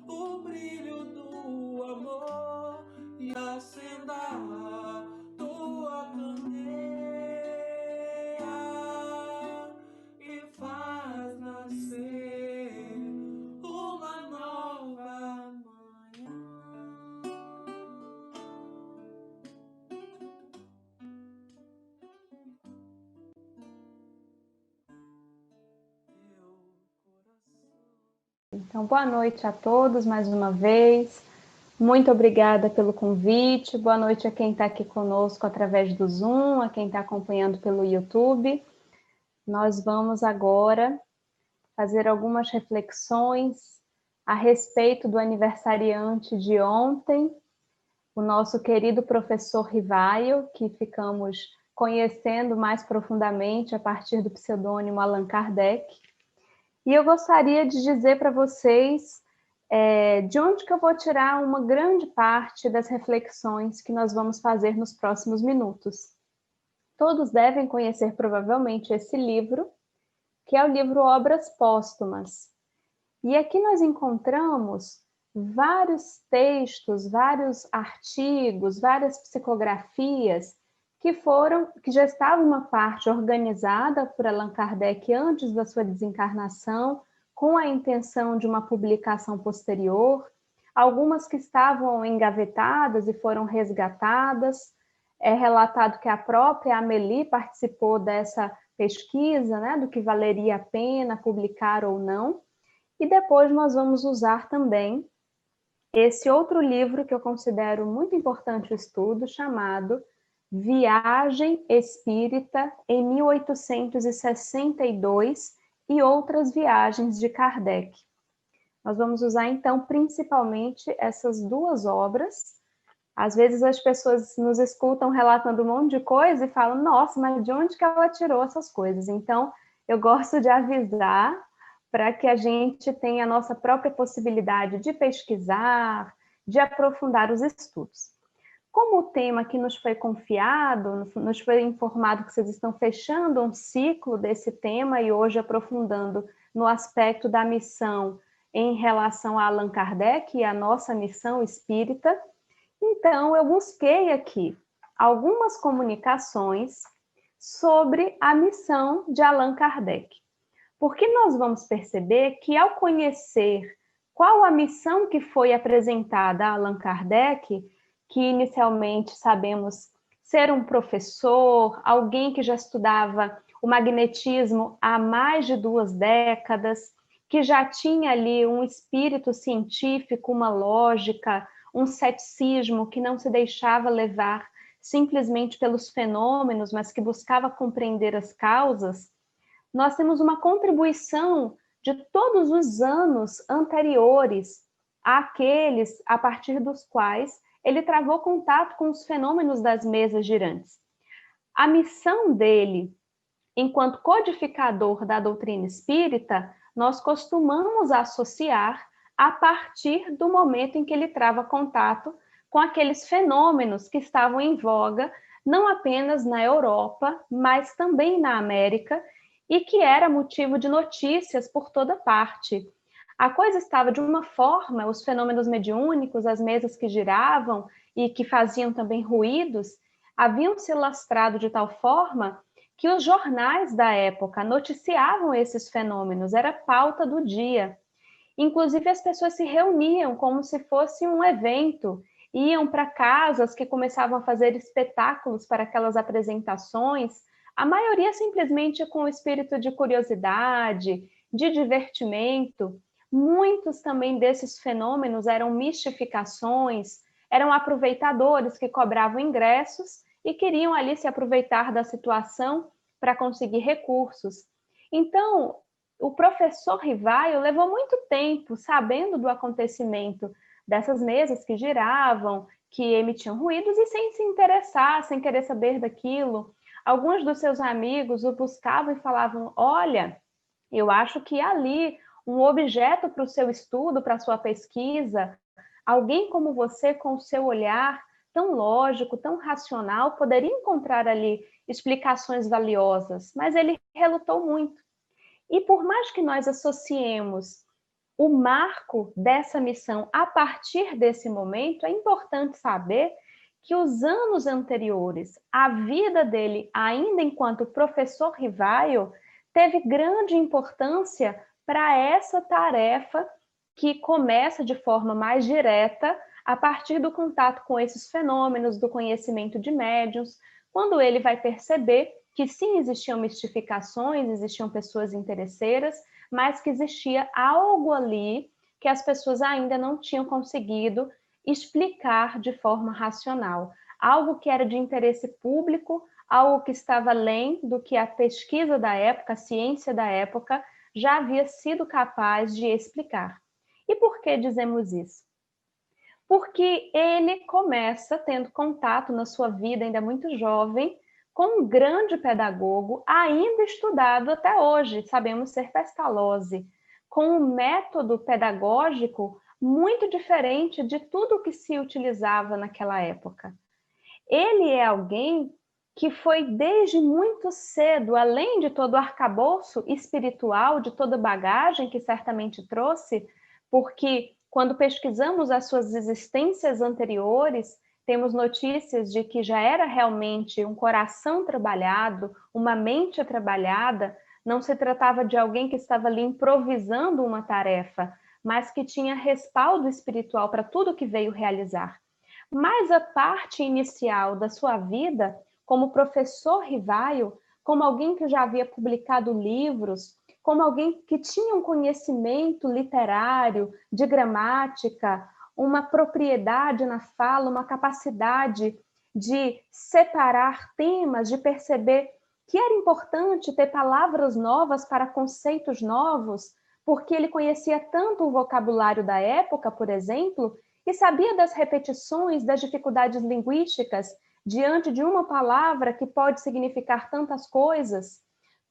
o brilho do amor, e acenda a tua candeia e faz nascer uma nova manhã. Então, boa noite a todos mais uma vez. Muito obrigada pelo convite. Boa noite a quem está aqui conosco através do Zoom, a quem está acompanhando pelo YouTube. Nós vamos agora fazer algumas reflexões a respeito do aniversariante de ontem, o nosso querido professor Rivaio, que ficamos conhecendo mais profundamente a partir do pseudônimo Allan Kardec. E eu gostaria de dizer para vocês de onde que eu vou tirar uma grande parte das reflexões que nós vamos fazer nos próximos minutos. Todos devem conhecer provavelmente esse livro, que é o livro Obras Póstumas. E aqui nós encontramos vários textos, vários artigos, várias psicografias que já estavam uma parte organizada por Allan Kardec antes da sua desencarnação, com a intenção de uma publicação posterior, algumas que estavam engavetadas e foram resgatadas. É relatado que a própria Amélie participou dessa pesquisa, né, do que valeria a pena publicar ou não. E depois nós vamos usar também esse outro livro que eu considero muito importante o estudo, chamado Viagem Espírita em 1862 e outras viagens de Kardec. Nós vamos usar, então, principalmente essas duas obras. Às vezes as pessoas nos escutam relatando um monte de coisa e falam, nossa, mas de onde que ela tirou essas coisas? Então, eu gosto de avisar para que a gente tenha a nossa própria possibilidade de pesquisar, de aprofundar os estudos. Como o tema que nos foi confiado, nos foi informado que vocês estão fechando um ciclo desse tema e hoje aprofundando no aspecto da missão em relação a Allan Kardec e a nossa missão espírita, então eu busquei aqui algumas comunicações sobre a missão de Allan Kardec. Porque nós vamos perceber que ao conhecer qual a missão que foi apresentada a Allan Kardec, que inicialmente sabemos ser um professor, alguém que já estudava o magnetismo há mais de 2 décadas, que já tinha ali um espírito científico, uma lógica, um ceticismo que não se deixava levar simplesmente pelos fenômenos, mas que buscava compreender as causas, nós temos uma contribuição de todos os anos anteriores àqueles a partir dos quais ele travou contato com os fenômenos das mesas girantes. A missão dele, enquanto codificador da doutrina espírita, nós costumamos associar a partir do momento em que ele trava contato com aqueles fenômenos que estavam em voga, não apenas na Europa, mas também na América, e que era motivo de notícias por toda parte. A coisa estava de uma forma, os fenômenos mediúnicos, as mesas que giravam e que faziam também ruídos, haviam se lastrado de tal forma que os jornais da época noticiavam esses fenômenos, era pauta do dia. Inclusive, as pessoas se reuniam como se fosse um evento, iam para casas que começavam a fazer espetáculos para aquelas apresentações, a maioria simplesmente com o espírito de curiosidade, de divertimento. Muitos também desses fenômenos eram mistificações, eram aproveitadores que cobravam ingressos e queriam ali se aproveitar da situação para conseguir recursos. Então, o professor Rivaio levou muito tempo sabendo do acontecimento dessas mesas que giravam, que emitiam ruídos e sem se interessar, sem querer saber daquilo. Alguns dos seus amigos o buscavam e falavam, olha, eu acho que ali um objeto para o seu estudo, para a sua pesquisa, alguém como você com o seu olhar tão lógico, tão racional, poderia encontrar ali explicações valiosas, mas ele relutou muito. E por mais que nós associemos o marco dessa missão a partir desse momento, é importante saber que os anos anteriores, a vida dele, ainda enquanto professor Rivaio, teve grande importância para essa tarefa que começa de forma mais direta a partir do contato com esses fenômenos, do conhecimento de médiuns, quando ele vai perceber que sim, existiam mistificações, existiam pessoas interesseiras, mas que existia algo ali que as pessoas ainda não tinham conseguido explicar de forma racional. Algo que era de interesse público, algo que estava além do que a pesquisa da época, a ciência da época, já havia sido capaz de explicar. E por que dizemos isso? Porque ele começa tendo contato na sua vida, ainda muito jovem, com um grande pedagogo, ainda estudado até hoje, sabemos ser Pestalozzi, com um método pedagógico muito diferente de tudo que se utilizava naquela época. Ele é alguém que foi desde muito cedo, além de todo o arcabouço espiritual, de toda a bagagem que certamente trouxe, porque quando pesquisamos as suas existências anteriores, temos notícias de que já era realmente um coração trabalhado, uma mente trabalhada, não se tratava de alguém que estava ali improvisando uma tarefa, mas que tinha respaldo espiritual para tudo que veio realizar. Mas a parte inicial da sua vida, como professor Rivaio, como alguém que já havia publicado livros, como alguém que tinha um conhecimento literário, de gramática, uma propriedade na fala, uma capacidade de separar temas, de perceber que era importante ter palavras novas para conceitos novos, porque ele conhecia tanto o vocabulário da época, por exemplo, e sabia das repetições, das dificuldades linguísticas diante de uma palavra que pode significar tantas coisas.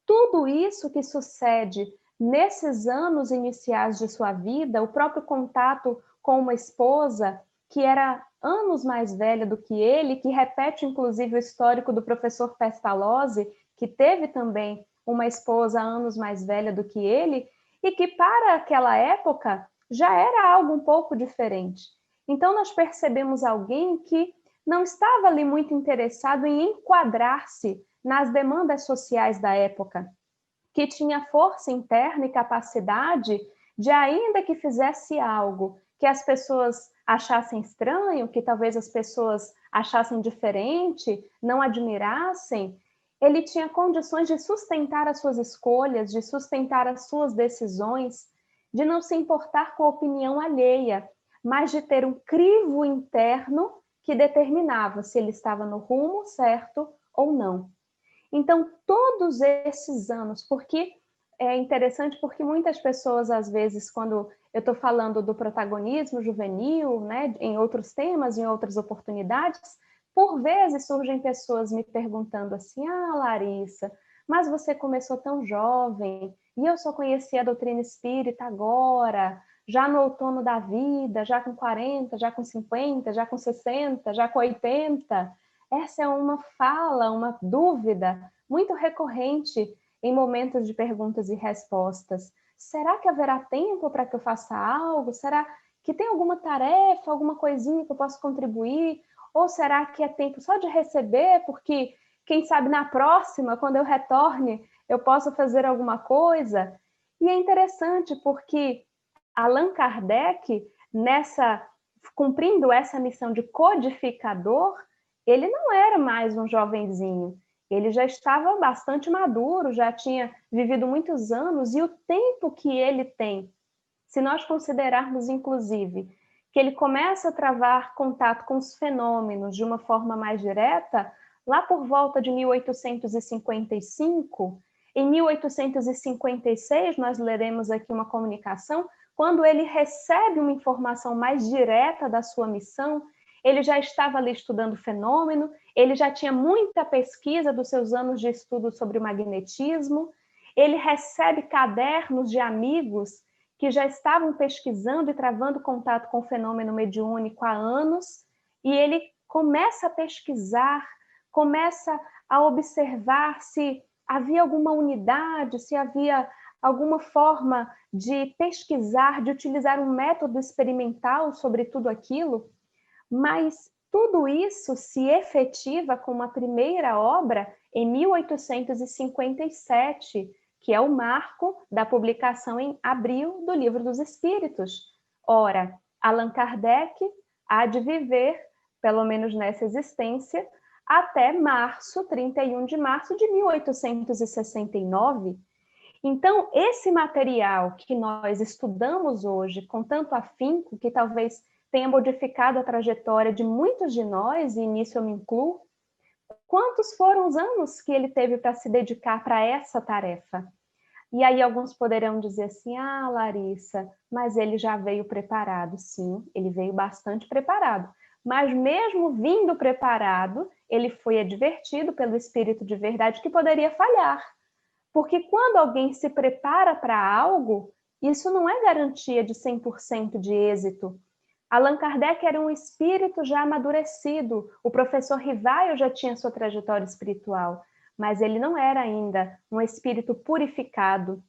Tudo isso que sucede nesses anos iniciais de sua vida, o próprio contato com uma esposa que era anos mais velha do que ele, que repete inclusive o histórico do professor Pestalozzi, que teve também uma esposa anos mais velha do que ele, e que para aquela época já era algo um pouco diferente. Então nós percebemos alguém que não estava ali muito interessado em enquadrar-se nas demandas sociais da época, que tinha força interna e capacidade de, ainda que fizesse algo que as pessoas achassem estranho, que talvez as pessoas achassem diferente, não admirassem, ele tinha condições de sustentar as suas escolhas, de sustentar as suas decisões, de não se importar com a opinião alheia, mas de ter um crivo interno que determinava se ele estava no rumo certo ou não. Então, todos esses anos, porque é interessante porque muitas pessoas, às vezes, quando eu estou falando do protagonismo juvenil, né, em outros temas, em outras oportunidades, por vezes surgem pessoas me perguntando assim, Larissa, mas você começou tão jovem, e eu só conheci a doutrina espírita agora, já no outono da vida, já com 40, já com 50, já com 60, já com 80. Essa é uma fala, uma dúvida muito recorrente em momentos de perguntas e respostas. Será que haverá tempo para que eu faça algo? Será que tem alguma tarefa, alguma coisinha que eu possa contribuir? Ou será que é tempo só de receber, porque quem sabe na próxima, quando eu retorne, eu possa fazer alguma coisa? E é interessante porque Allan Kardec, cumprindo essa missão de codificador, ele não era mais um jovenzinho, ele já estava bastante maduro, já tinha vivido muitos anos, e o tempo que ele tem, se nós considerarmos, inclusive, que ele começa a travar contato com os fenômenos de uma forma mais direta, lá por volta de 1855, em 1856, nós leremos aqui uma comunicação, quando ele recebe uma informação mais direta da sua missão, ele já estava ali estudando o fenômeno, ele já tinha muita pesquisa dos seus anos de estudo sobre o magnetismo, ele recebe cadernos de amigos que já estavam pesquisando e travando contato com o fenômeno mediúnico há anos, e ele começa a pesquisar, começa a observar se havia alguma unidade, se havia alguma forma de pesquisar, de utilizar um método experimental sobre tudo aquilo, mas tudo isso se efetiva com uma primeira obra em 1857, que é o marco da publicação em abril do Livro dos Espíritos. Ora, Allan Kardec há de viver, pelo menos nessa existência, até 31 de março de 1869. Então, esse material que nós estudamos hoje com tanto afinco, que talvez tenha modificado a trajetória de muitos de nós, e nisso eu me incluo, quantos foram os anos que ele teve para se dedicar para essa tarefa? E aí alguns poderão dizer assim, ah, Larissa, mas ele já veio preparado. Sim, ele veio bastante preparado. Mas mesmo vindo preparado, ele foi advertido pelo Espírito de Verdade que poderia falhar. Porque quando alguém se prepara para algo, isso não é garantia de 100% de êxito. Allan Kardec era um espírito já amadurecido, o professor Rivaio já tinha sua trajetória espiritual, mas ele não era ainda um espírito purificado,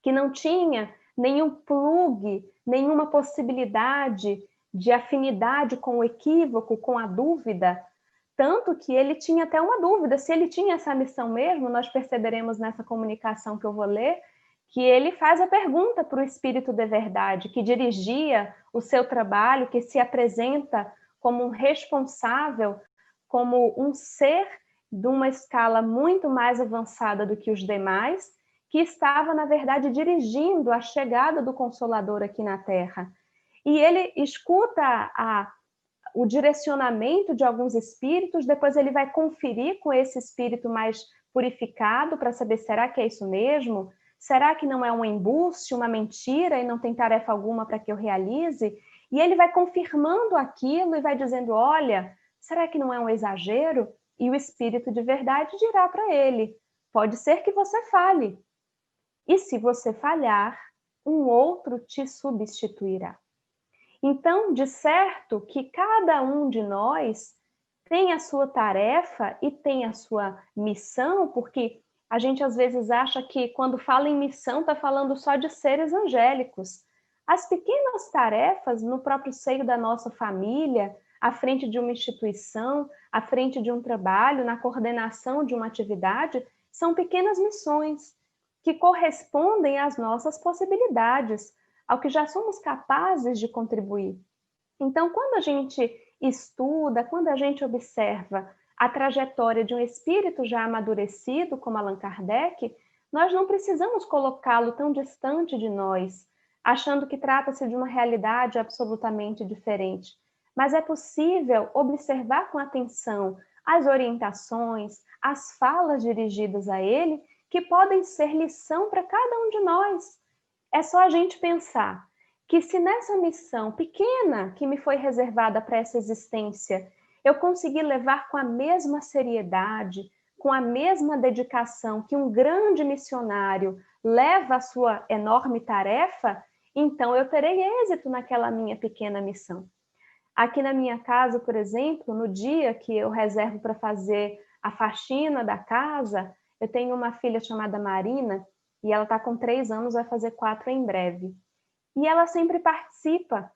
que não tinha nenhum plugue, nenhuma possibilidade de afinidade com o equívoco, com a dúvida, tanto que ele tinha até uma dúvida se ele tinha essa missão mesmo. Nós perceberemos nessa comunicação que eu vou ler, que ele faz a pergunta para o Espírito de Verdade, que dirigia o seu trabalho, que se apresenta como um responsável, como um ser de uma escala muito mais avançada do que os demais, que estava, na verdade, dirigindo a chegada do Consolador aqui na Terra. E ele escuta o direcionamento de alguns espíritos, depois ele vai conferir com esse espírito mais purificado para saber, será que é isso mesmo? Será que não é um embuste, uma mentira e não tem tarefa alguma para que eu realize? E ele vai confirmando aquilo e vai dizendo, olha, será que não é um exagero? E o Espírito de Verdade dirá para ele, pode ser que você falhe. E se você falhar, um outro te substituirá. Então, de certo que cada um de nós tem a sua tarefa e tem a sua missão, porque a gente às vezes acha que quando fala em missão está falando só de seres angélicos. As pequenas tarefas no próprio seio da nossa família, à frente de uma instituição, à frente de um trabalho, na coordenação de uma atividade, são pequenas missões que correspondem às nossas possibilidades, ao que já somos capazes de contribuir. Então, quando a gente estuda, quando a gente observa a trajetória de um espírito já amadurecido, como Allan Kardec, nós não precisamos colocá-lo tão distante de nós, achando que trata-se de uma realidade absolutamente diferente. Mas é possível observar com atenção as orientações, as falas dirigidas a ele, que podem ser lição para cada um de nós. É só a gente pensar que se nessa missão pequena que me foi reservada para essa existência, eu conseguir levar com a mesma seriedade, com a mesma dedicação que um grande missionário leva a sua enorme tarefa, então eu terei êxito naquela minha pequena missão. Aqui na minha casa, por exemplo, no dia que eu reservo para fazer a faxina da casa, eu tenho uma filha chamada Marina, e ela está com 3 anos, vai fazer 4 em breve. E ela sempre participa.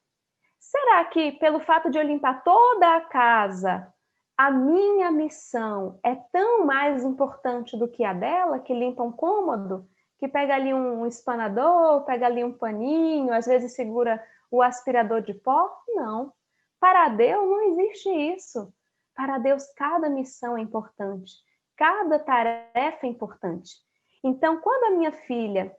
Será que, pelo fato de eu limpar toda a casa, a minha missão é tão mais importante do que a dela, que limpa um cômodo, que pega ali um espanador, pega ali um paninho, às vezes segura o aspirador de pó? Não. Para Deus não existe isso. Para Deus cada missão é importante, cada tarefa é importante. Então, quando a minha filha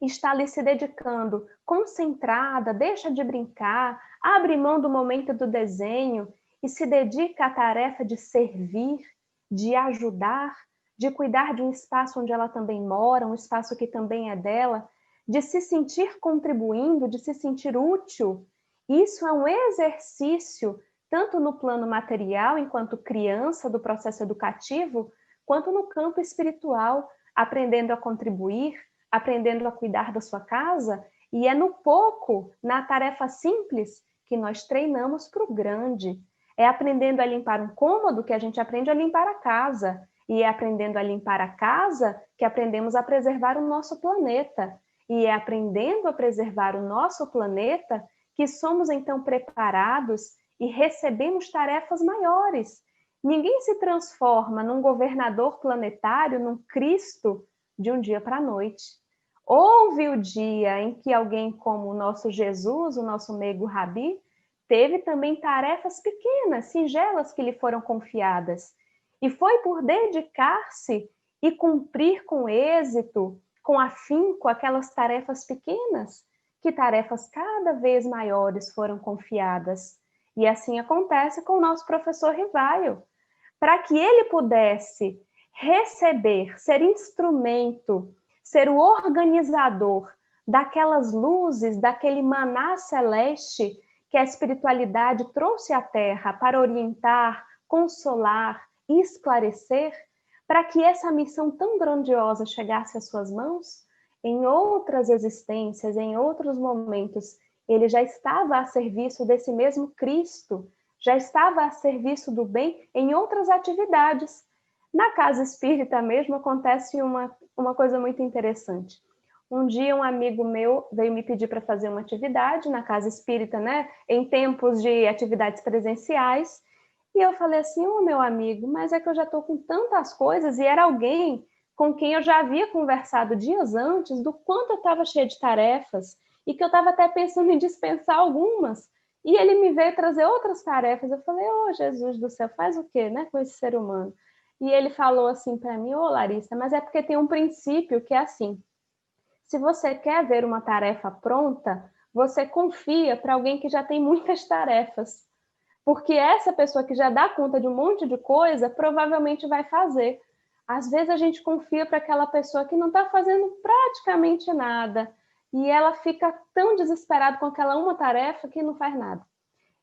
está ali se dedicando, concentrada, deixa de brincar, abre mão do momento do desenho e se dedica à tarefa de servir, de ajudar, de cuidar de um espaço onde ela também mora, um espaço que também é dela, de se sentir contribuindo, de se sentir útil, isso é um exercício, tanto no plano material, enquanto criança do processo educativo, quanto no campo espiritual, aprendendo a contribuir, aprendendo a cuidar da sua casa, e é no pouco, na tarefa simples, que nós treinamos para o grande. É aprendendo a limpar um cômodo que a gente aprende a limpar a casa, e é aprendendo a limpar a casa que aprendemos a preservar o nosso planeta. e é aprendendo a preservar o nosso planeta que somos então preparados e recebemos tarefas maiores. Ninguém se transforma num governador planetário, num Cristo, de um dia para a noite. Houve o dia em que alguém como o nosso Jesus, o nosso meigo Rabi, teve também tarefas pequenas, singelas que lhe foram confiadas. E foi por dedicar-se e cumprir com êxito, com afinco, aquelas tarefas pequenas, que tarefas cada vez maiores foram confiadas. E assim acontece com o nosso professor Rivaio. Para que ele pudesse receber, ser instrumento, ser o organizador daquelas luzes, daquele maná celeste que a espiritualidade trouxe à Terra para orientar, consolar, esclarecer, para que essa missão tão grandiosa chegasse às suas mãos, em outras existências, em outros momentos, ele já estava a serviço desse mesmo Cristo, já estava a serviço do bem em outras atividades. Na casa espírita mesmo acontece uma coisa muito interessante. Um dia um amigo meu veio me pedir para fazer uma atividade na casa espírita, né, em tempos de atividades presenciais, e eu falei assim, meu amigo, mas é que eu já estou com tantas coisas, e era alguém com quem eu já havia conversado dias antes do quanto eu estava cheia de tarefas, e que eu estava até pensando em dispensar algumas, e ele me veio trazer outras tarefas. Eu falei, Jesus do céu, faz o quê, né, com esse ser humano? E ele falou assim para mim, Larissa, mas é porque tem um princípio que é assim, se você quer ver uma tarefa pronta, você confia para alguém que já tem muitas tarefas. Porque essa pessoa que já dá conta de um monte de coisa, provavelmente vai fazer. Às vezes a gente confia para aquela pessoa que não está fazendo praticamente nada. E ela fica tão desesperada com aquela uma tarefa que não faz nada.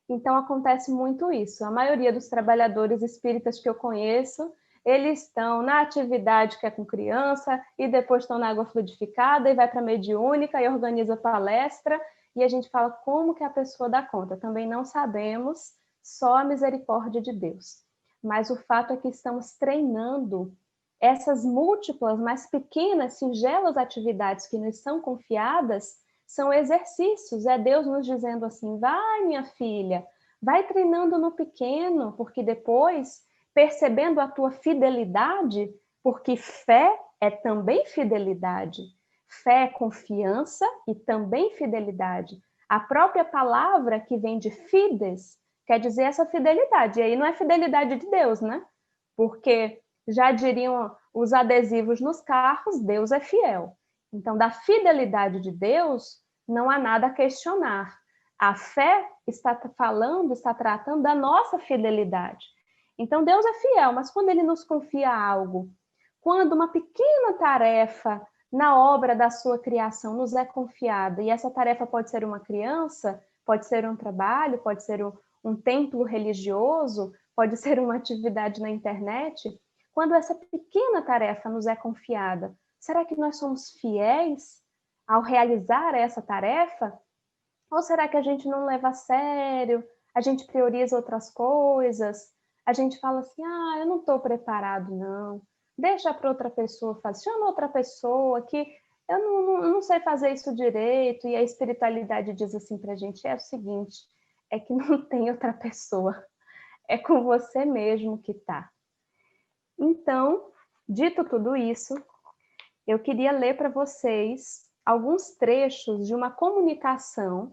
Então acontece muito isso. A maioria dos trabalhadores espíritas que eu conheço, eles estão na atividade que é com criança, e depois estão na água fluidificada, e vai para a mediúnica, e organiza palestra, e a gente fala como que a pessoa dá conta. Também não sabemos, só a misericórdia de Deus. Mas o fato é que estamos treinando essas múltiplas, mas pequenas, singelas atividades que nos são confiadas, são exercícios, é Deus nos dizendo assim, vai minha filha, vai treinando no pequeno, porque depois, percebendo a tua fidelidade, porque fé é também fidelidade, fé é confiança e também fidelidade. A própria palavra que vem de fides, quer dizer essa fidelidade, e aí não é fidelidade de Deus, né? Porque já diriam os adesivos nos carros, Deus é fiel. Então, da fidelidade de Deus, não há nada a questionar. A fé está falando, está tratando da nossa fidelidade. Então, Deus é fiel, mas quando Ele nos confia algo, quando uma pequena tarefa na obra da sua criação nos é confiada, e essa tarefa pode ser uma criança, pode ser um trabalho, pode ser um templo religioso, pode ser uma atividade na internet, quando essa pequena tarefa nos é confiada, será que nós somos fiéis ao realizar essa tarefa? Ou será que a gente não leva a sério, a gente prioriza outras coisas, a gente fala assim, eu não estou preparado não, deixa para outra pessoa fazer, chama outra pessoa que eu não sei fazer isso direito, e a espiritualidade diz assim para a gente, é o seguinte, é que não tem outra pessoa, é com você mesmo que está. Então, dito tudo isso, eu queria ler para vocês alguns trechos de uma comunicação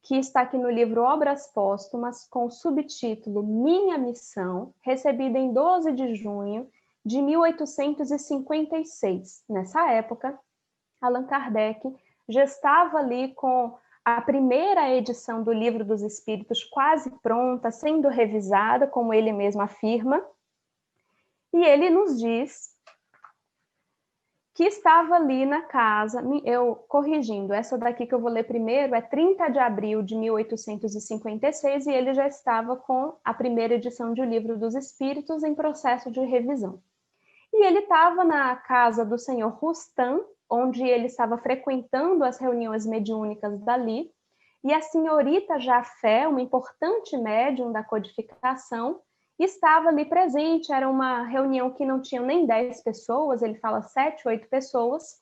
que está aqui no livro Obras Póstumas, com o subtítulo Minha Missão, recebida em 12 de junho de 1856. Nessa época, Allan Kardec já estava ali com a primeira edição do Livro dos Espíritos quase pronta, sendo revisada, como ele mesmo afirma, e ele nos diz que estava ali na casa, eu corrigindo, essa daqui que eu vou ler primeiro é 30 de abril de 1856, e ele já estava com a primeira edição de O Livro dos Espíritos em processo de revisão. E ele estava na casa do senhor Rustam, onde ele estava frequentando as reuniões mediúnicas dali, e a senhorita Jafé, uma importante médium da codificação, estava ali presente. Era uma reunião que não tinha nem 10 pessoas, ele fala 7, 8 pessoas,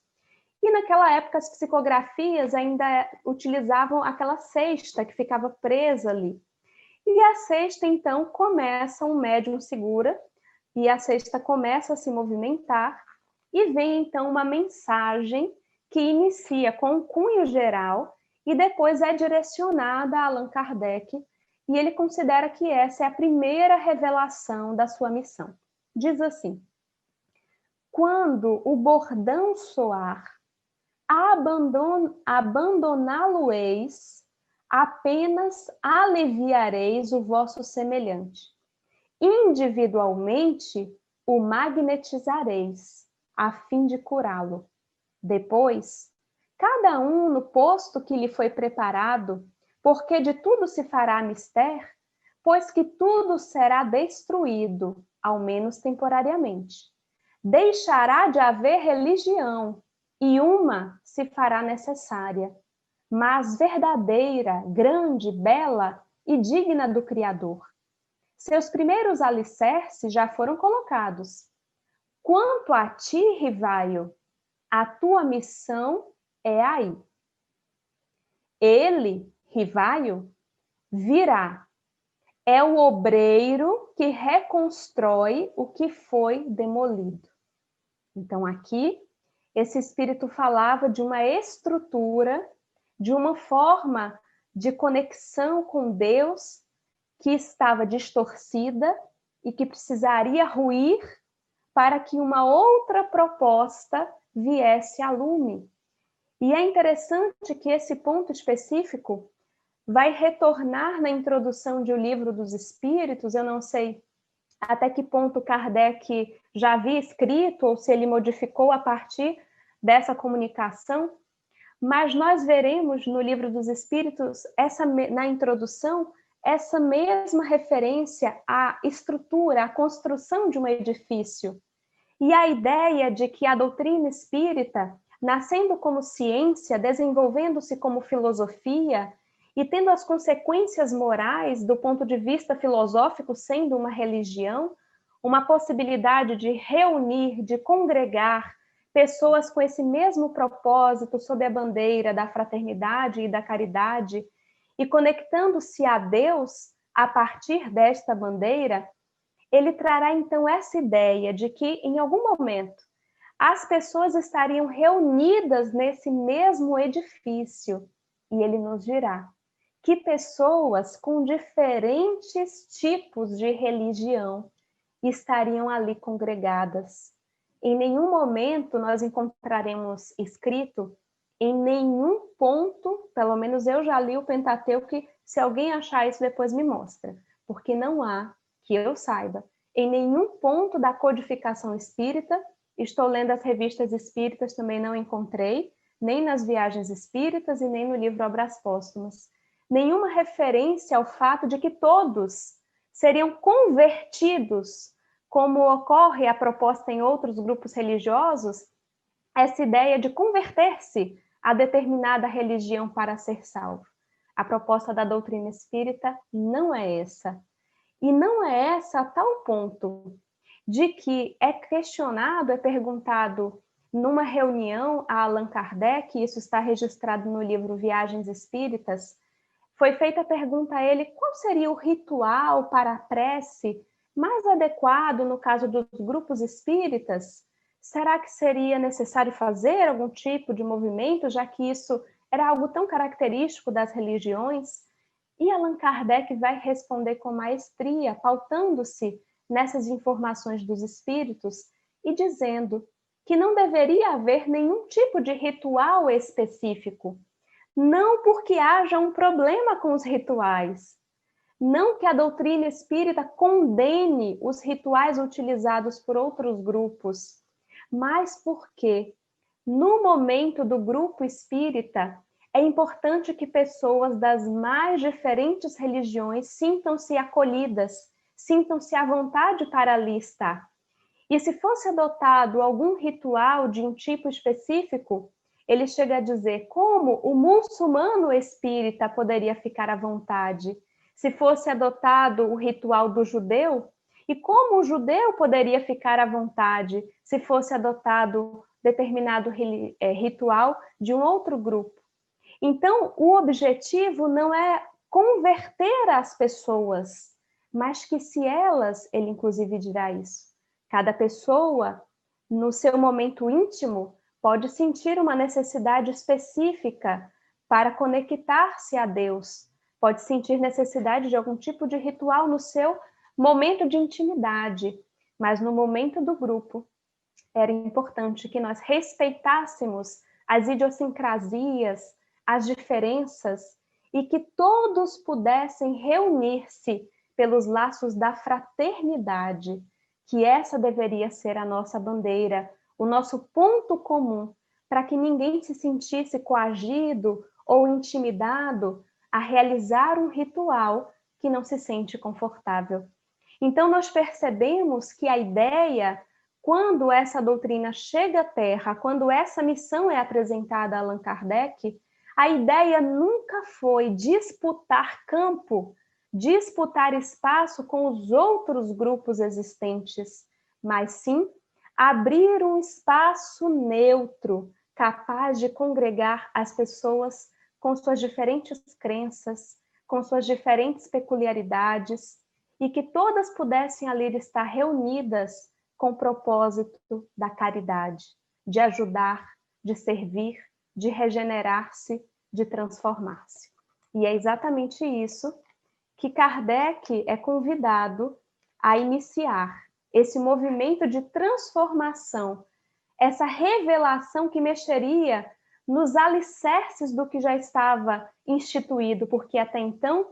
E naquela época as psicografias ainda utilizavam aquela cesta que ficava presa ali. E a cesta, então, começa, um médium segura, e a cesta começa a se movimentar, e vem, então, uma mensagem que inicia com um cunho geral e depois é direcionada a Allan Kardec, e ele considera que essa é a primeira revelação da sua missão. Diz assim: quando o bordão soar, abandoná-lo-eis, apenas aliviareis o vosso semelhante. Individualmente o magnetizareis, a fim de curá-lo. Depois, cada um no posto que lhe foi preparado, porque de tudo se fará mister, pois que tudo será destruído, ao menos temporariamente. Deixará de haver religião, e uma se fará necessária, mas verdadeira, grande, bela e digna do Criador. Seus primeiros alicerces já foram colocados. Quanto a ti, Rivaio, a tua missão é aí. Ele, Rivaio, virá. É o obreiro que reconstrói o que foi demolido. Então, aqui, esse espírito falava de uma estrutura, de uma forma de conexão com Deus que estava distorcida e que precisaria ruir para que uma outra proposta viesse a lume. E é interessante que esse ponto específico vai retornar na introdução de O Livro dos Espíritos. Eu não sei até que ponto Kardec já havia escrito ou se ele modificou a partir dessa comunicação, mas nós veremos no Livro dos Espíritos, na introdução, essa mesma referência à estrutura, à construção de um edifício. E a ideia de que a doutrina espírita, nascendo como ciência, desenvolvendo-se como filosofia e tendo as consequências morais do ponto de vista filosófico sendo uma religião, uma possibilidade de reunir, de congregar pessoas com esse mesmo propósito sob a bandeira da fraternidade e da caridade e conectando-se a Deus a partir desta bandeira, ele trará então essa ideia de que em algum momento as pessoas estariam reunidas nesse mesmo edifício e ele nos dirá que pessoas com diferentes tipos de religião estariam ali congregadas. Em nenhum momento nós encontraremos escrito, em nenhum ponto, pelo menos eu já li o Pentateuco, se alguém achar isso depois me mostra, porque não há, que eu saiba, em nenhum ponto da codificação espírita, estou lendo as revistas espíritas, também não encontrei, nem nas viagens espíritas e nem no livro Obras Póstumas, nenhuma referência ao fato de que todos seriam convertidos, como ocorre a proposta em outros grupos religiosos, essa ideia de converter-se a determinada religião para ser salvo. A proposta da doutrina espírita não é essa. E não é essa a tal ponto de que é questionado, é perguntado numa reunião a Allan Kardec, isso está registrado no livro Viagens Espíritas, foi feita a pergunta a ele qual seria o ritual para a prece mais adequado no caso dos grupos espíritas. Será que seria necessário fazer algum tipo de movimento, já que isso era algo tão característico das religiões? E Allan Kardec vai responder com maestria, pautando-se nessas informações dos espíritos e dizendo que não deveria haver nenhum tipo de ritual específico. Não porque haja um problema com os rituais, não que a doutrina espírita condene os rituais utilizados por outros grupos, mas porque, no momento do grupo espírita, é importante que pessoas das mais diferentes religiões sintam-se acolhidas, sintam-se à vontade para ali estar. E se fosse adotado algum ritual de um tipo específico, ele chega a dizer como o muçulmano espírita poderia ficar à vontade, se fosse adotado o ritual do judeu, e como o judeu poderia ficar à vontade se fosse adotado determinado ritual de um outro grupo. Então, o objetivo não é converter as pessoas, mas que se elas, ele inclusive dirá isso, cada pessoa, no seu momento íntimo, pode sentir uma necessidade específica para conectar-se a Deus, pode sentir necessidade de algum tipo de ritual no seu momento de intimidade, mas no momento do grupo, era importante que nós respeitássemos as idiosincrasias, as diferenças, e que todos pudessem reunir-se pelos laços da fraternidade, que essa deveria ser a nossa bandeira, o nosso ponto comum, para que ninguém se sentisse coagido ou intimidado a realizar um ritual que não se sente confortável. Então, nós percebemos que a ideia, quando essa doutrina chega à Terra, quando essa missão é apresentada a Allan Kardec, a ideia nunca foi disputar campo, disputar espaço com os outros grupos existentes, mas sim abrir um espaço neutro, capaz de congregar as pessoas com suas diferentes crenças, com suas diferentes peculiaridades, e que todas pudessem ali estar reunidas com o propósito da caridade, de ajudar, de servir, de regenerar-se, de transformar-se. E é exatamente isso que Kardec é convidado a iniciar, esse movimento de transformação, essa revelação que mexeria nos alicerces do que já estava instituído, porque até então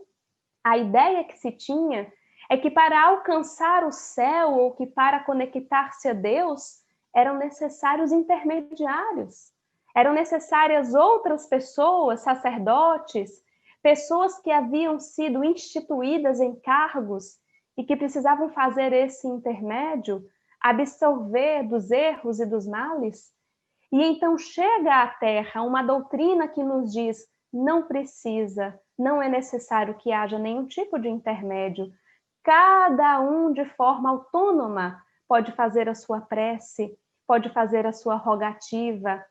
a ideia que se tinha é que para alcançar o céu ou que para conectar-se a Deus eram necessários intermediários, eram necessárias outras pessoas, sacerdotes, pessoas que haviam sido instituídas em cargos e que precisavam fazer esse intermédio, absorver dos erros e dos males. E então chega à Terra uma doutrina que nos diz: não precisa, não é necessário que haja nenhum tipo de intermédio. Cada um, de forma autônoma, pode fazer a sua prece, pode fazer a sua rogativa.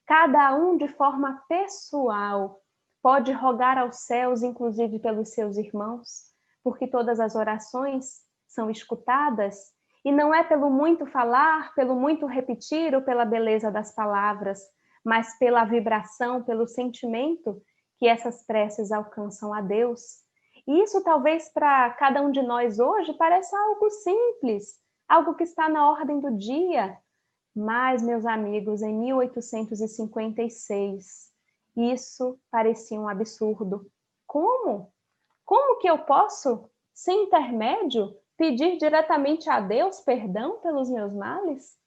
Cada um, de forma pessoal, pode rogar aos céus, inclusive pelos seus irmãos, porque todas as orações são escutadas, e não é pelo muito falar, pelo muito repetir ou pela beleza das palavras, mas pela vibração, pelo sentimento que essas preces alcançam a Deus. E isso talvez para cada um de nós hoje pareça algo simples, algo que está na ordem do dia. Mas, meus amigos, em 1856, isso parecia um absurdo. Como? Como que eu posso, sem intermédio, pedir diretamente a Deus perdão pelos meus males?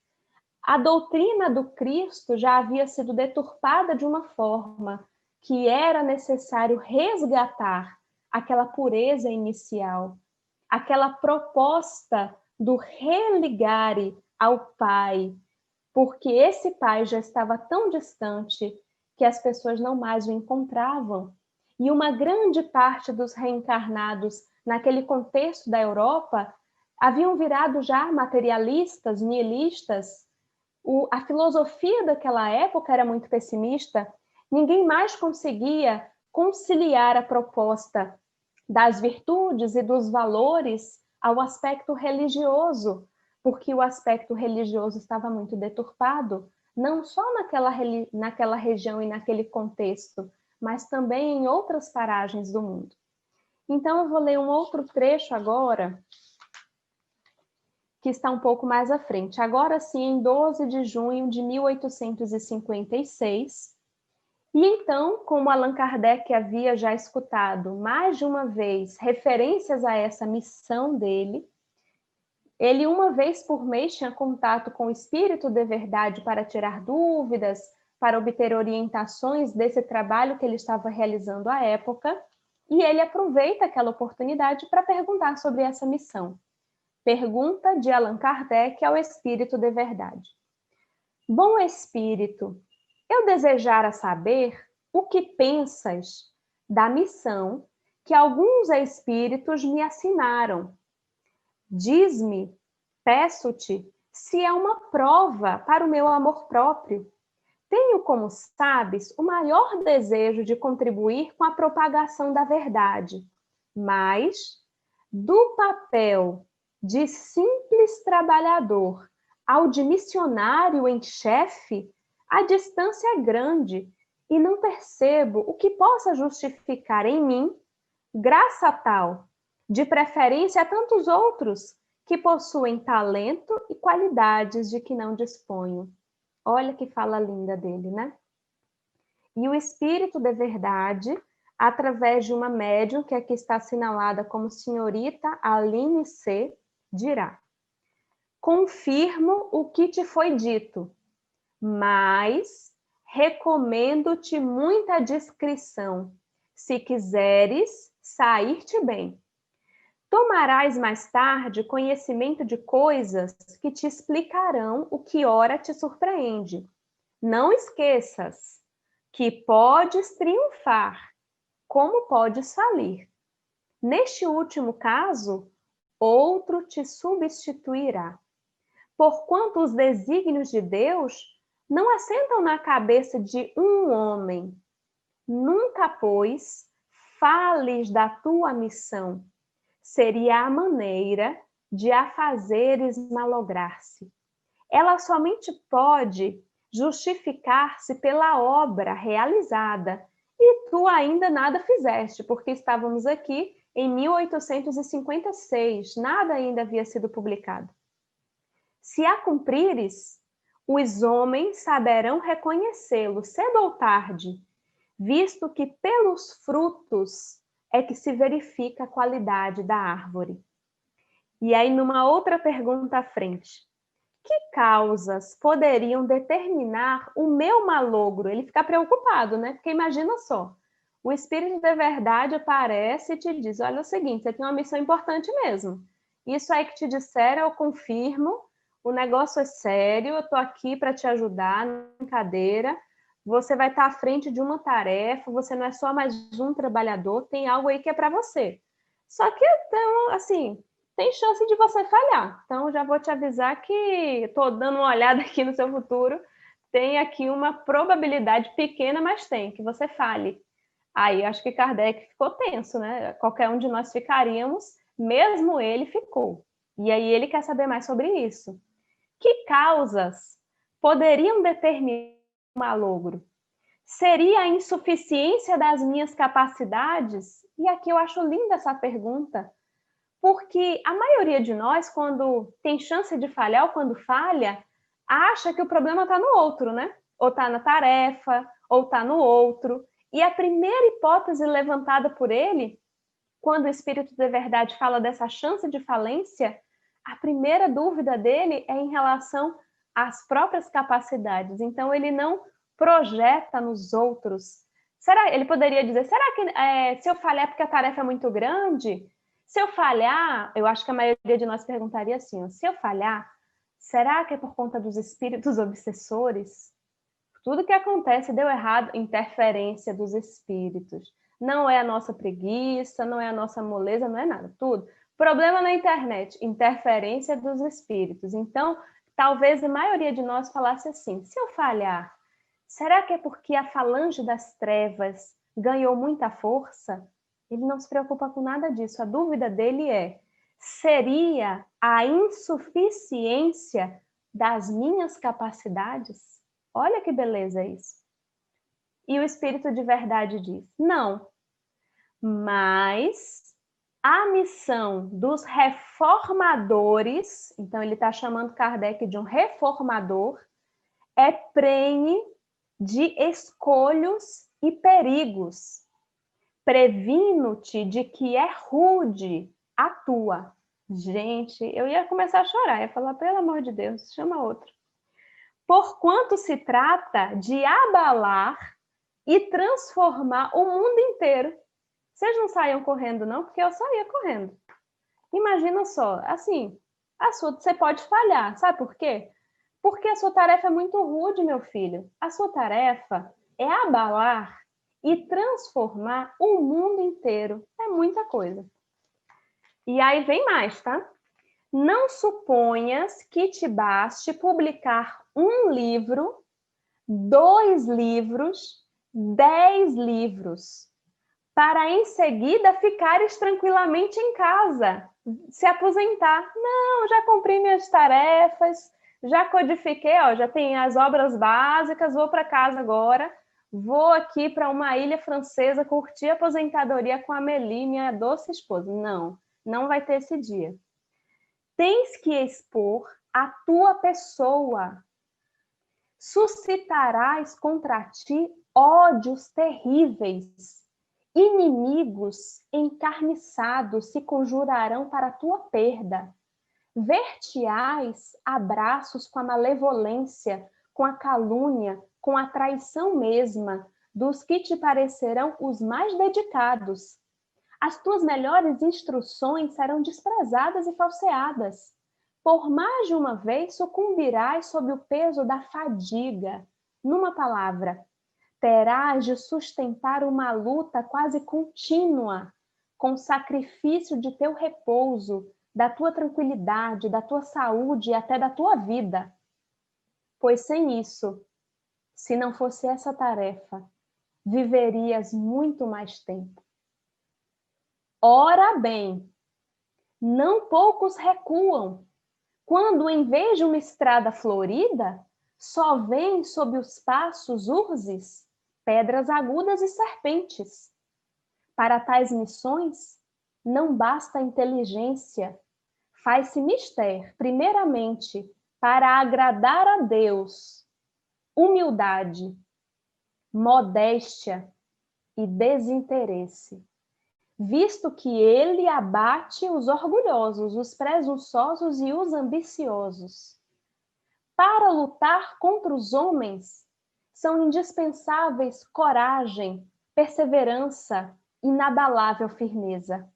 A doutrina do Cristo já havia sido deturpada de uma forma que era necessário resgatar aquela pureza inicial, aquela proposta do religare ao Pai, porque esse Pai já estava tão distante que as pessoas não mais o encontravam. E uma grande parte dos reencarnados naquele contexto da Europa haviam virado já materialistas, nihilistas. A filosofia daquela época era muito pessimista, ninguém mais conseguia conciliar a proposta das virtudes e dos valores ao aspecto religioso, porque o aspecto religioso estava muito deturpado, não só naquela região e naquele contexto, mas também em outras paragens do mundo. Então, eu vou ler um outro trecho agora, que está um pouco mais à frente. Agora sim, em 12 de junho de 1856, e então, como Allan Kardec havia já escutado mais de uma vez referências a essa missão dele, ele uma vez por mês tinha contato com o Espírito de Verdade para tirar dúvidas, para obter orientações desse trabalho que ele estava realizando à época, e ele aproveita aquela oportunidade para perguntar sobre essa missão. Pergunta de Allan Kardec ao Espírito de Verdade. Bom Espírito, eu desejara saber o que pensas da missão que alguns espíritos me assinaram. Diz-me, peço-te, se é uma prova para o meu amor próprio. Tenho, como sabes, o maior desejo de contribuir com a propagação da verdade, mas do papel de simples trabalhador ao de missionário em chefe, a distância é grande e não percebo o que possa justificar em mim graça tal, de preferência a tantos outros que possuem talento e qualidades de que não disponho. Olha que fala linda dele, né? E o Espírito de Verdade, através de uma médium que aqui está assinalada como senhorita Aline C., dirá: confirmo o que te foi dito, mas recomendo-te muita discrição, se quiseres sair-te bem. Tomarás mais tarde conhecimento de coisas que te explicarão o que ora te surpreende. Não esqueças que podes triunfar, como podes falir. Neste último caso, outro te substituirá. Porquanto os desígnios de Deus não assentam na cabeça de um homem. Nunca, pois, fales da tua missão. Seria a maneira de a fazeres malograr-se. Ela somente pode justificar-se pela obra realizada, e tu ainda nada fizeste, porque estávamos aqui em 1856, nada ainda havia sido publicado. Se a cumprires, os homens saberão reconhecê-lo cedo ou tarde, visto que pelos frutos é que se verifica a qualidade da árvore. E aí, numa outra pergunta à frente, que causas poderiam determinar o meu malogro? Ele fica preocupado, né? Porque imagina só, o Espírito da Verdade aparece e te diz, olha, é o seguinte, você tem uma missão importante mesmo. Isso aí que te disseram, eu confirmo, o negócio é sério, eu estou aqui para te ajudar, brincadeira, você vai estar à frente de uma tarefa, você não é só mais um trabalhador, tem algo aí que é para você. Só que, então, assim, tem chance de você falhar. Então, já vou te avisar que estou dando uma olhada aqui no seu futuro, tem aqui uma probabilidade pequena, mas tem, que você falhe. Aí, acho que Kardec ficou tenso, né? Qualquer um de nós ficaríamos, mesmo ele ficou. E aí, ele quer saber mais sobre isso. Que causas poderiam determinar o malogro? Seria a insuficiência das minhas capacidades? E aqui eu acho linda essa pergunta, porque a maioria de nós, quando tem chance de falhar ou quando falha, acha que o problema está no outro, né? Ou está na tarefa, ou está no outro. E a primeira hipótese levantada por ele, quando o Espírito de Verdade fala dessa chance de falência, a primeira dúvida dele é em relação às próprias capacidades. Então, ele não projeta nos outros. Ele poderia dizer, será que se eu falhar é porque a tarefa é muito grande? Se eu falhar, eu acho que a maioria de nós perguntaria assim, se eu falhar, será que é por conta dos espíritos obsessores? Tudo que acontece deu errado, interferência dos espíritos. Não é a nossa preguiça, não é a nossa moleza, não é nada, tudo. Problema na internet, interferência dos espíritos. Então, talvez a maioria de nós falasse assim, se eu falhar, será que é porque a falange das trevas ganhou muita força? Ele não se preocupa com nada disso. A dúvida dele é, seria a insuficiência das minhas capacidades? Olha que beleza isso. E o Espírito de Verdade diz, não, mas a missão dos reformadores, então ele está chamando Kardec de um reformador, é prenhe de escolhos e perigos. Previno-te de que é rude a tua. Gente, eu ia começar a chorar, ia falar, pelo amor de Deus, chama outro. Porquanto se trata de abalar e transformar o mundo inteiro. Vocês não saiam correndo, não? Porque eu saía correndo. Imagina só, assim, você pode falhar, sabe por quê? Porque a sua tarefa é muito rude, meu filho. A sua tarefa é abalar e transformar o mundo inteiro. É muita coisa. E aí vem mais, tá? Não suponhas que te baste publicar um livro, 2 livros, 10 livros, para em seguida ficares tranquilamente em casa, se aposentar. Não, já cumpri minhas tarefas, já codifiquei, ó, já tenho as obras básicas, vou para casa agora, vou aqui para uma ilha francesa curtir a aposentadoria com a Amélie, minha doce esposa. Não, não vai ter esse dia. Tens que expor a tua pessoa. Suscitarás contra ti ódios terríveis. Inimigos encarniçados se conjurarão para a tua perda. Ver-te-ás abraços com a malevolência, com a calúnia, com a traição mesma, dos que te parecerão os mais dedicados. As tuas melhores instruções serão desprezadas e falseadas. Por mais de uma vez sucumbirás sob o peso da fadiga. Numa palavra, terás de sustentar uma luta quase contínua, com o sacrifício de teu repouso, da tua tranquilidade, da tua saúde e até da tua vida. Pois sem isso, se não fosse essa tarefa, viverias muito mais tempo. Ora bem, não poucos recuam, quando em vez de uma estrada florida, só vêm sob os passos urzes, pedras agudas e serpentes. Para tais missões, não basta a inteligência, faz-se mister, primeiramente, para agradar a Deus, humildade, modéstia e desinteresse, visto que ele abate os orgulhosos, os presunçosos e os ambiciosos. Para lutar contra os homens, são indispensáveis coragem, perseverança, inabalável firmeza.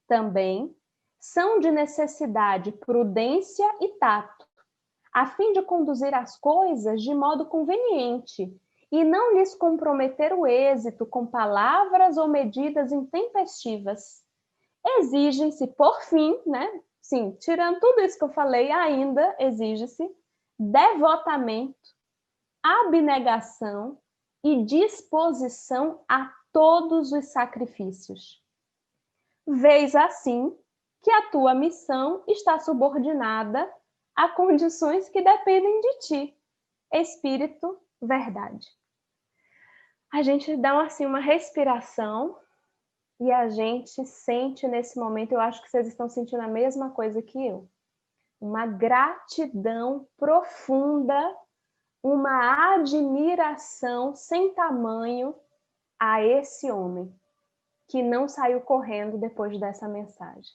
Também são de necessidade prudência e tato, a fim de conduzir as coisas de modo conveniente e não lhes comprometer o êxito com palavras ou medidas intempestivas. Exigem-se, por fim, né? Sim, tirando tudo isso que eu falei, ainda exige-se devotamento, abnegação e disposição a todos os sacrifícios. Vês assim que a tua missão está subordinada a condições que dependem de ti. Espírito, verdade. A gente dá assim uma respiração e a gente sente nesse momento, eu acho que vocês estão sentindo a mesma coisa que eu, uma gratidão profunda, uma admiração sem tamanho a esse homem que não saiu correndo depois dessa mensagem,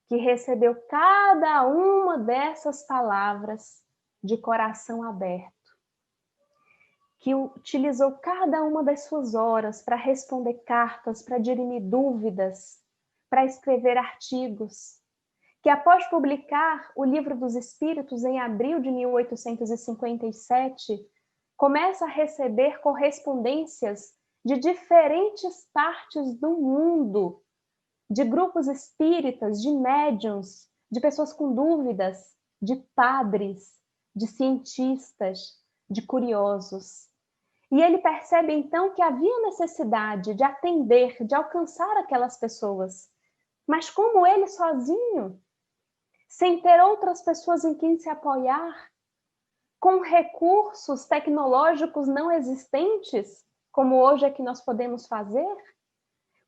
que recebeu cada uma dessas palavras de coração aberto, que utilizou cada uma das suas horas para responder cartas, para dirimir dúvidas, para escrever artigos, que após publicar o Livro dos Espíritos em abril de 1857, começa a receber correspondências de diferentes partes do mundo, de grupos espíritas, de médiuns, de pessoas com dúvidas, de padres, de cientistas, de curiosos. E ele percebe então que havia necessidade de atender, de alcançar aquelas pessoas. Mas como ele sozinho, sem ter outras pessoas em quem se apoiar, com recursos tecnológicos não existentes, como hoje é que nós podemos fazer,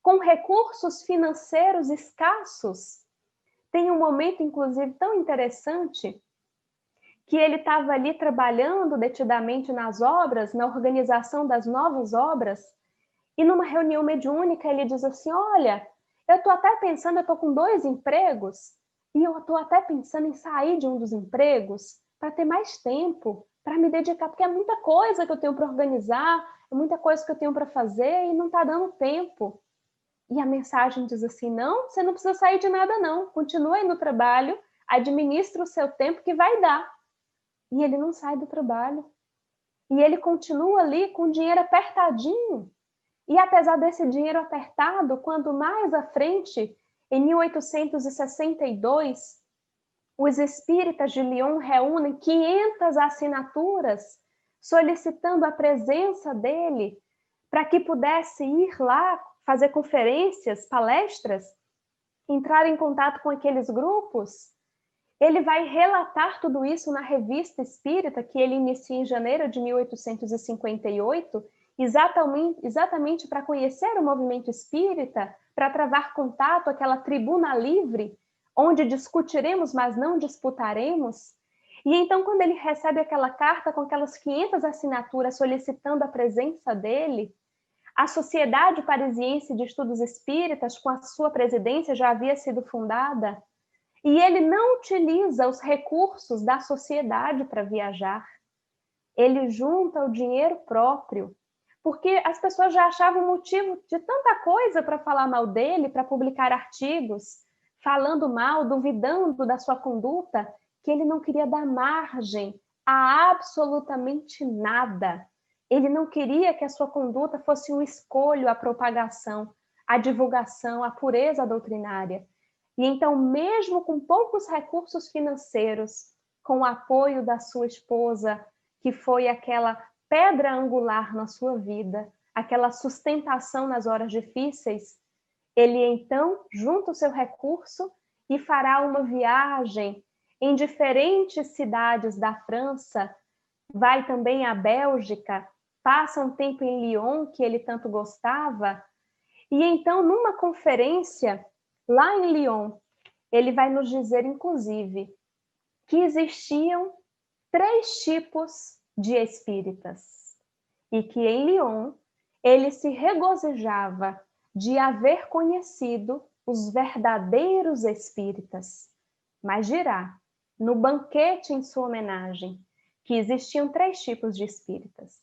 com recursos financeiros escassos. Tem um momento, inclusive, tão interessante, que ele estava ali trabalhando detidamente nas obras, na organização das novas obras, e numa reunião mediúnica ele diz assim, olha, eu estou até pensando, eu estou com 2 empregos, e eu estou até pensando em sair de um dos empregos para ter mais tempo, para me dedicar, porque é muita coisa que eu tenho para organizar, é muita coisa que eu tenho para fazer e não está dando tempo. E a mensagem diz assim, não, você não precisa sair de nada não, continue aí no trabalho, administra o seu tempo que vai dar. E ele não sai do trabalho. E ele continua ali com o dinheiro apertadinho. E apesar desse dinheiro apertado, quando mais à frente, em 1862, Os espíritas de Lyon reúnem 500 assinaturas solicitando a presença dele para que pudesse ir lá fazer conferências, palestras, entrar em contato com aqueles grupos. Ele vai relatar tudo isso na Revista Espírita, que ele inicia em janeiro de 1858, exatamente para conhecer o movimento espírita, para travar contato, aquela tribuna livre, onde discutiremos, mas não disputaremos. E então, quando ele recebe aquela carta com aquelas 500 assinaturas solicitando a presença dele, a Sociedade Parisiense de Estudos Espíritas, com a sua presidência, já havia sido fundada, e ele não utiliza os recursos da sociedade para viajar. Ele junta o dinheiro próprio, porque as pessoas já achavam motivo de tanta coisa para falar mal dele, para publicar artigos, falando mal, duvidando da sua conduta, que ele não queria dar margem a absolutamente nada. Ele não queria que a sua conduta fosse um escolho à propagação, à divulgação, à pureza doutrinária. E então, mesmo com poucos recursos financeiros, com o apoio da sua esposa, que foi aquela pedra angular na sua vida, aquela sustentação nas horas difíceis, ele então junta o seu recurso e fará uma viagem em diferentes cidades da França, vai também à Bélgica, passa um tempo em Lyon, que ele tanto gostava, e então, numa conferência lá em Lyon, ele vai nos dizer, inclusive, que existiam 3 tipos de espíritas e que em Lyon ele se regozijava de haver conhecido os verdadeiros espíritas, mas dirá, no banquete em sua homenagem, que existiam 3 tipos de espíritas.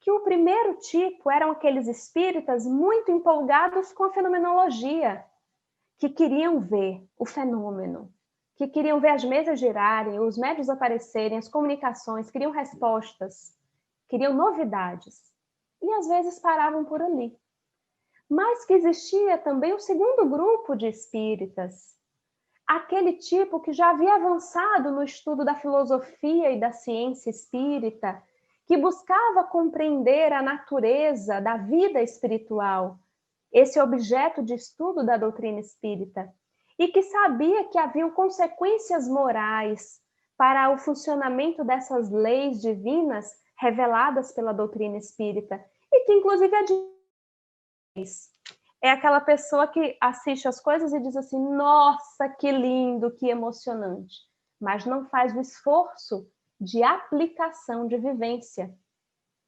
Que o primeiro tipo eram aqueles espíritas muito empolgados com a fenomenologia, que queriam ver o fenômeno, que queriam ver as mesas girarem, os médios aparecerem, as comunicações, queriam respostas, queriam novidades. E às vezes paravam por ali. Mas que existia também o segundo grupo de espíritas, aquele tipo que já havia avançado no estudo da filosofia e da ciência espírita, que buscava compreender a natureza da vida espiritual, esse objeto de estudo da doutrina espírita, e que sabia que haviam consequências morais para o funcionamento dessas leis divinas reveladas pela doutrina espírita, e que inclusive é aquela pessoa que assiste as coisas e diz assim, nossa, que lindo, que emocionante, mas não faz o esforço de aplicação, de vivência.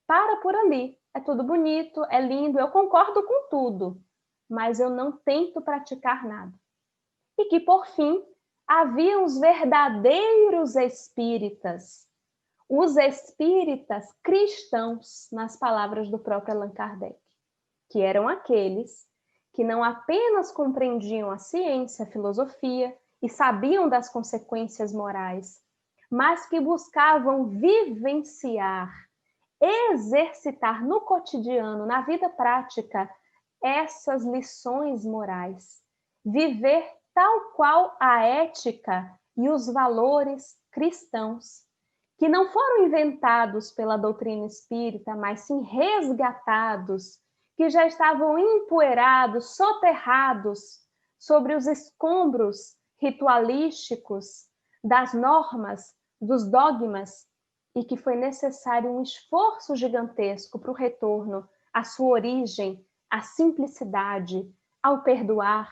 Para por ali, é tudo bonito, é lindo, eu concordo com tudo, mas eu não tento praticar nada. E que, por fim, havia os verdadeiros espíritas, os espíritas cristãos, nas palavras do próprio Allan Kardec, que eram aqueles que não apenas compreendiam a ciência, a filosofia e sabiam das consequências morais, mas que buscavam vivenciar, exercitar no cotidiano, na vida prática, essas lições morais, viver tal qual a ética e os valores cristãos, que não foram inventados pela doutrina espírita, mas sim resgatados, que já estavam empoeirados, soterrados sobre os escombros ritualísticos das normas, dos dogmas, e que foi necessário um esforço gigantesco para o retorno à sua origem, à simplicidade, ao perdoar,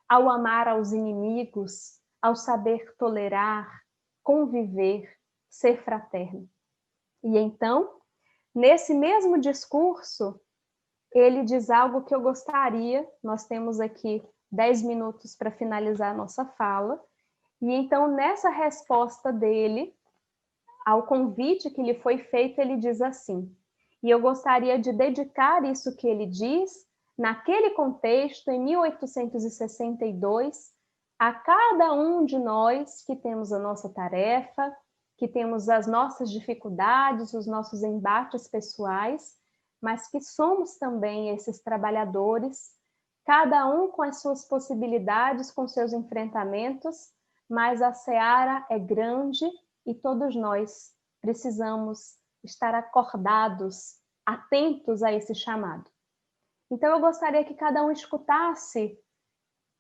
ao amar aos inimigos, ao saber tolerar, conviver, ser fraterno. E então, nesse mesmo discurso, ele diz algo que eu gostaria, nós temos aqui 10 minutos para finalizar a nossa fala, e então nessa resposta dele, ao convite que lhe foi feito, ele diz assim, e eu gostaria de dedicar isso que ele diz, naquele contexto, em 1862, a cada um de nós que temos a nossa tarefa, que temos as nossas dificuldades, os nossos embates pessoais, mas que somos também esses trabalhadores, cada um com as suas possibilidades, com seus enfrentamentos, mas a seara é grande e todos nós precisamos estar acordados, atentos a esse chamado. Então eu gostaria que cada um escutasse.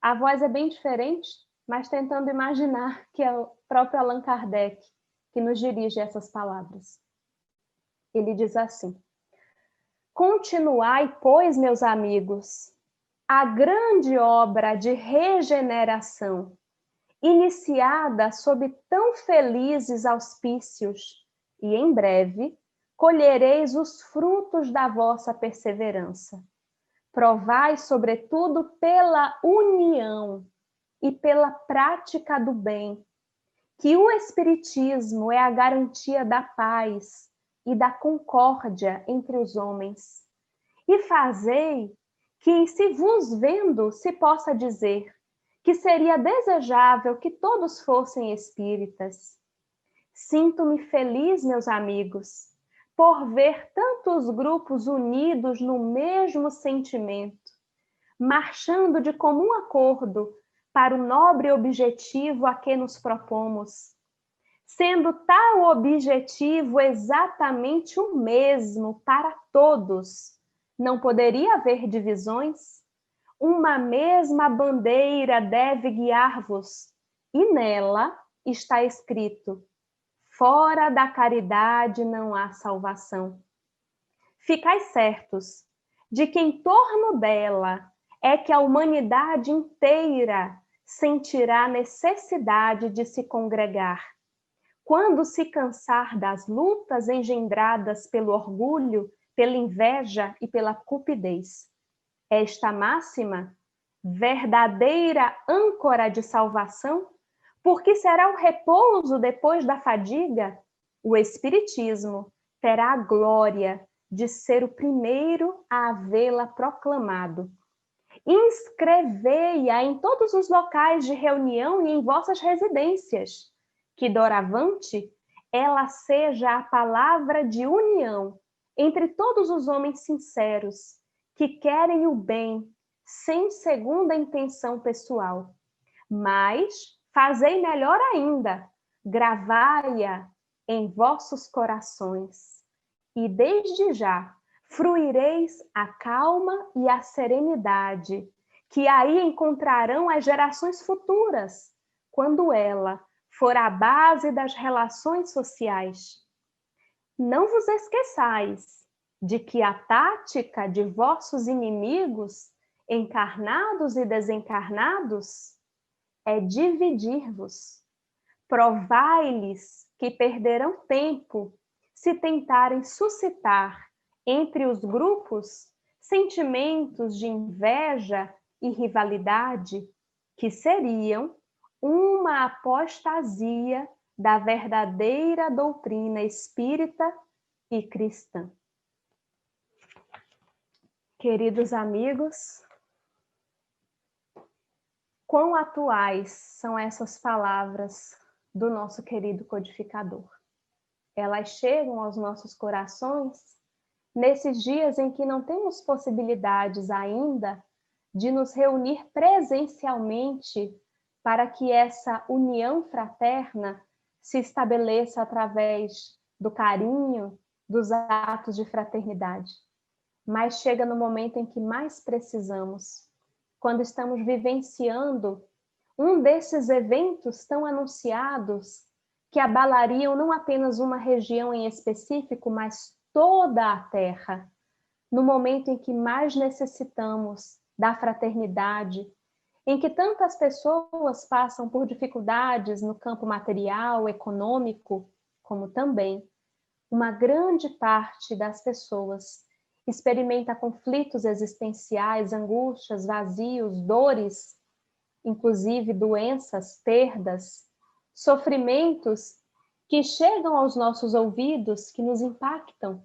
A voz é bem diferente, mas tentando imaginar que é o próprio Allan Kardec que nos dirige essas palavras. Ele diz assim: continuai, pois, meus amigos, a grande obra de regeneração, iniciada sob tão felizes auspícios, e em breve colhereis os frutos da vossa perseverança. Provai, sobretudo, pela união e pela prática do bem, que o Espiritismo é a garantia da paz e da concórdia entre os homens. E fazei que, se vos vendo, se possa dizer que seria desejável que todos fossem espíritas. Sinto-me feliz, meus amigos, por ver tantos grupos unidos no mesmo sentimento, marchando de comum acordo para o nobre objetivo a que nos propomos, sendo tal objetivo exatamente o mesmo para todos. Não poderia haver divisões? Uma mesma bandeira deve guiar-vos, e nela está escrito: fora da caridade não há salvação. Ficai certos de que em torno dela é que a humanidade inteira sentirá necessidade de se congregar. Quando se cansar das lutas engendradas pelo orgulho, pela inveja e pela cupidez. Esta máxima, verdadeira âncora de salvação, porque será o repouso depois da fadiga, o Espiritismo terá a glória de ser o primeiro a havê-la proclamado. Inscrevei-a em todos os locais de reunião e em vossas residências, que doravante ela seja a palavra de união entre todos os homens sinceros, que querem o bem, sem segunda intenção pessoal. Mas fazei melhor ainda, gravai-a em vossos corações, e desde já fruireis a calma e a serenidade, que aí encontrarão as gerações futuras, quando ela for a base das relações sociais. Não vos esqueçais de que a tática de vossos inimigos, encarnados e desencarnados, é dividir-vos. Provai-lhes que perderão tempo se tentarem suscitar entre os grupos sentimentos de inveja e rivalidade, que seriam uma apostasia da verdadeira doutrina espírita e cristã. Queridos amigos, quão atuais são essas palavras do nosso querido codificador. Elas chegam aos nossos corações nesses dias em que não temos possibilidades ainda de nos reunir presencialmente para que essa união fraterna se estabeleça através do carinho, dos atos de fraternidade. Mas chega no momento em que mais precisamos, quando estamos vivenciando um desses eventos tão anunciados que abalariam não apenas uma região em específico, mas toda a Terra, no momento em que mais necessitamos da fraternidade, em que tantas pessoas passam por dificuldades no campo material, econômico, como também uma grande parte das pessoas experimenta conflitos existenciais, angústias, vazios, dores, inclusive doenças, perdas, sofrimentos que chegam aos nossos ouvidos, que nos impactam.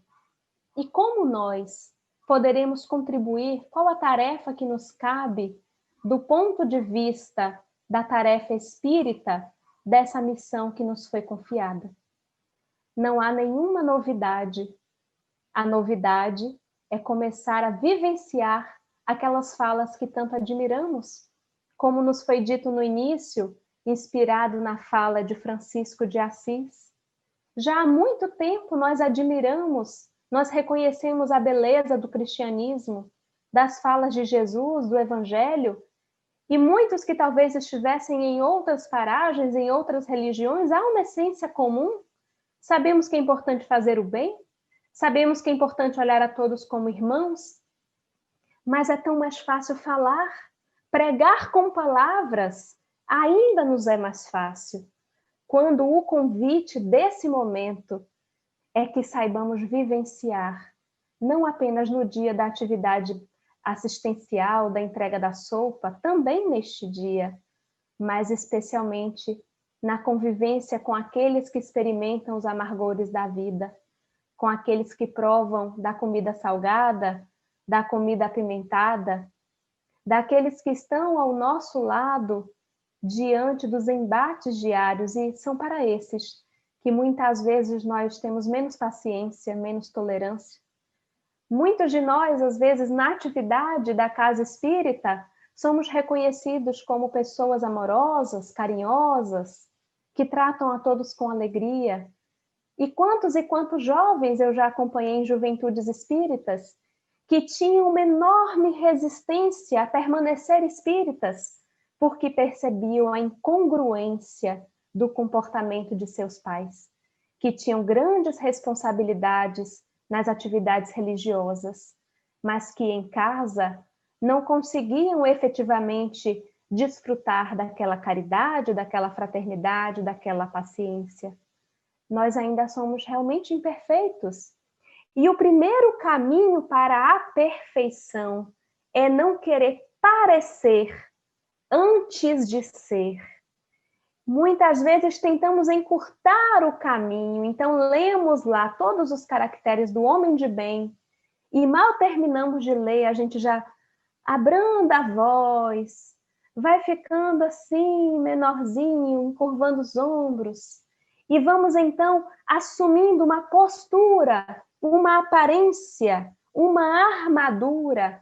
E como nós poderemos contribuir? Qual a tarefa que nos cabe do ponto de vista da tarefa espírita dessa missão que nos foi confiada? Não há nenhuma novidade. A novidade é começar a vivenciar aquelas falas que tanto admiramos. Como nos foi dito no início, inspirado na fala de Francisco de Assis. Já há muito tempo nós admiramos, nós reconhecemos a beleza do cristianismo, das falas de Jesus, do Evangelho, e muitos que talvez estivessem em outras paragens, em outras religiões, há uma essência comum. Sabemos que é importante fazer o bem, sabemos que é importante olhar a todos como irmãos, mas é tão mais fácil falar, pregar com palavras, ainda nos é mais fácil. Quando o convite desse momento é que saibamos vivenciar, não apenas no dia da atividade assistencial, da entrega da sopa, também neste dia, mas especialmente na convivência com aqueles que experimentam os amargores da vida, com aqueles que provam da comida salgada, da comida apimentada, daqueles que estão ao nosso lado diante dos embates diários, e são para esses que muitas vezes nós temos menos paciência, menos tolerância. Muitos de nós, às vezes, na atividade da casa espírita, somos reconhecidos como pessoas amorosas, carinhosas, que tratam a todos com alegria. E quantos jovens eu já acompanhei em juventudes espíritas que tinham uma enorme resistência a permanecer espíritas, porque percebiam a incongruência do comportamento de seus pais, que tinham grandes responsabilidades nas atividades religiosas, mas que em casa não conseguiam efetivamente desfrutar daquela caridade, daquela fraternidade, daquela paciência. Nós ainda somos realmente imperfeitos. E o primeiro caminho para a perfeição é não querer parecer antes de ser. Muitas vezes tentamos encurtar o caminho, então lemos lá todos os caracteres do homem de bem e mal terminamos de ler, a gente já abranda a voz, vai ficando assim, menorzinho, encurvando os ombros, e vamos então assumindo uma postura, uma aparência, uma armadura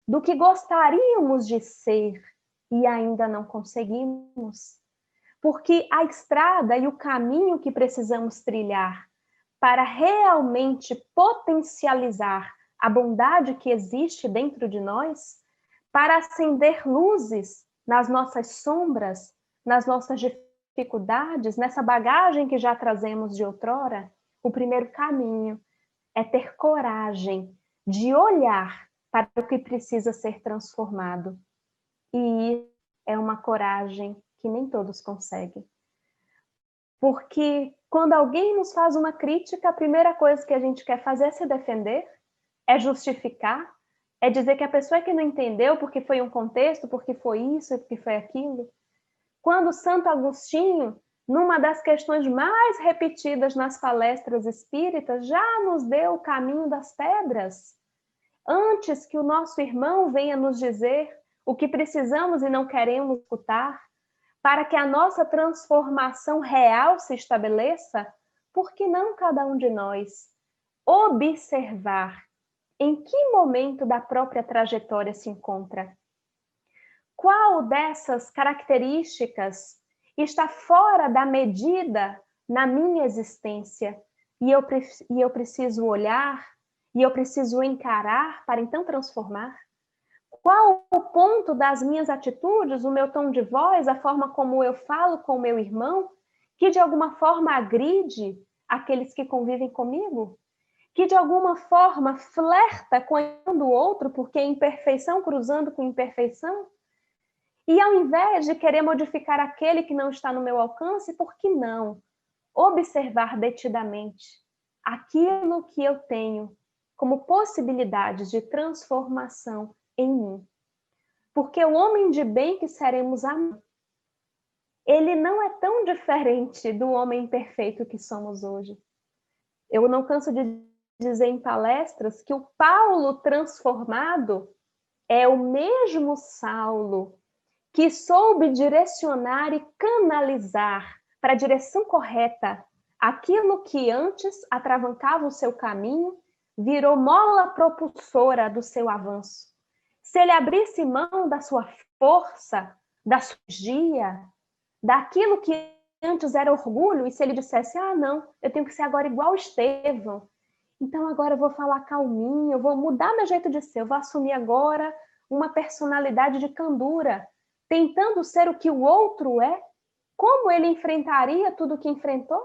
do que gostaríamos de ser e ainda não conseguimos. Porque a estrada e o caminho que precisamos trilhar para realmente potencializar a bondade que existe dentro de nós, para acender luzes nas nossas sombras, nas nossas dificuldades, nessa bagagem que já trazemos de outrora, o primeiro caminho é ter coragem de olhar para o que precisa ser transformado. E é uma coragem que nem todos conseguem. Porque quando alguém nos faz uma crítica, a primeira coisa que a gente quer fazer é se defender, é justificar, é dizer que a pessoa que não entendeu porque foi um contexto, porque foi isso, porque foi aquilo. Quando Santo Agostinho, numa das questões mais repetidas nas palestras espíritas, já nos deu o caminho das pedras, antes que o nosso irmão venha nos dizer o que precisamos e não queremos escutar, para que a nossa transformação real se estabeleça, por que não cada um de nós observar em que momento da própria trajetória se encontra? Qual dessas características está fora da medida na minha existência e eu preciso olhar e eu preciso encarar para então transformar? Qual o ponto das minhas atitudes, o meu tom de voz, a forma como eu falo com o meu irmão, que de alguma forma agride aqueles que convivem comigo? Que de alguma forma flerta com o outro, porque é imperfeição cruzando com imperfeição? E ao invés de querer modificar aquele que não está no meu alcance, por que não observar detidamente aquilo que eu tenho como possibilidade de transformação em mim? Porque o homem de bem que seremos amanhã, ele não é tão diferente do homem perfeito que somos hoje. Eu não canso de dizer em palestras que o Paulo transformado é o mesmo Saulo que soube direcionar e canalizar para a direção correta aquilo que antes atravancava o seu caminho, virou mola propulsora do seu avanço. Se ele abrisse mão da sua força, da sua energia, daquilo que antes era orgulho, e se ele dissesse, ah, não, eu tenho que ser agora igual Estevão, então agora eu vou falar calminho, eu vou mudar meu jeito de ser, eu vou assumir agora uma personalidade de candura, tentando ser o que o outro é, como ele enfrentaria tudo o que enfrentou?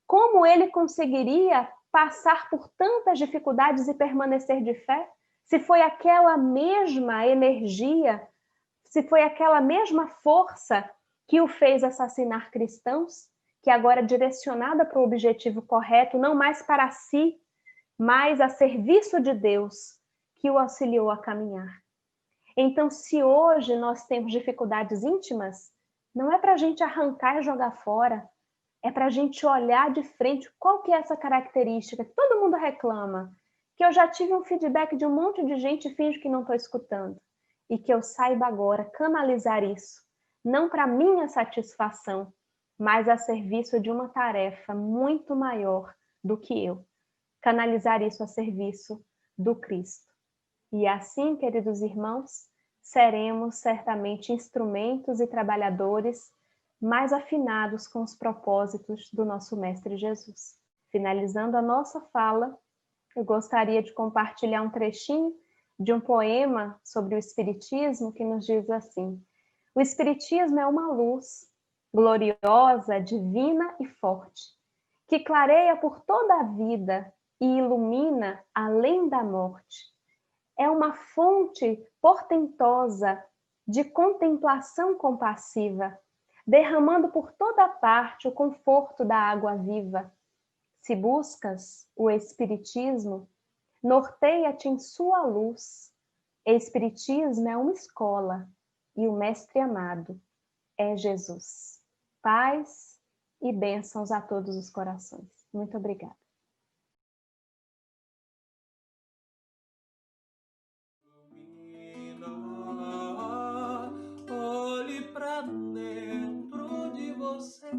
Como ele conseguiria passar por tantas dificuldades e permanecer de fé? Se foi aquela mesma energia, se foi aquela mesma força que o fez assassinar cristãos, que agora é direcionada para o objetivo correto, não mais para si, mas a serviço de Deus, que o auxiliou a caminhar. Então, se hoje nós temos dificuldades íntimas, não é para a gente arrancar e jogar fora, é para a gente olhar de frente qual que é essa característica que todo mundo reclama, que eu já tive um feedback de um monte de gente e finge que não estou escutando, e que eu saiba agora canalizar isso, não para minha satisfação, mas a serviço de uma tarefa muito maior do que eu, canalizar isso a serviço do Cristo. E assim, queridos irmãos, seremos certamente instrumentos e trabalhadores mais afinados com os propósitos do nosso Mestre Jesus. Finalizando a nossa fala, eu gostaria de compartilhar um trechinho de um poema sobre o Espiritismo que nos diz assim: o Espiritismo é uma luz gloriosa, divina e forte, que clareia por toda a vida e ilumina além da morte. É uma fonte portentosa de contemplação compassiva, derramando por toda parte o conforto da água viva. Se buscas o Espiritismo, norteia-te em sua luz. Espiritismo é uma escola e o mestre amado é Jesus. Paz e bênçãos a todos os corações. Muito obrigada. Olhe pra dentro de você,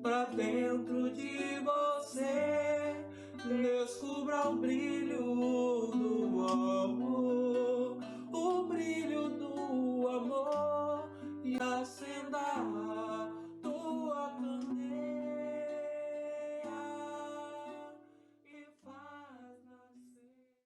pra dentro de você, descubra o brilho do amor.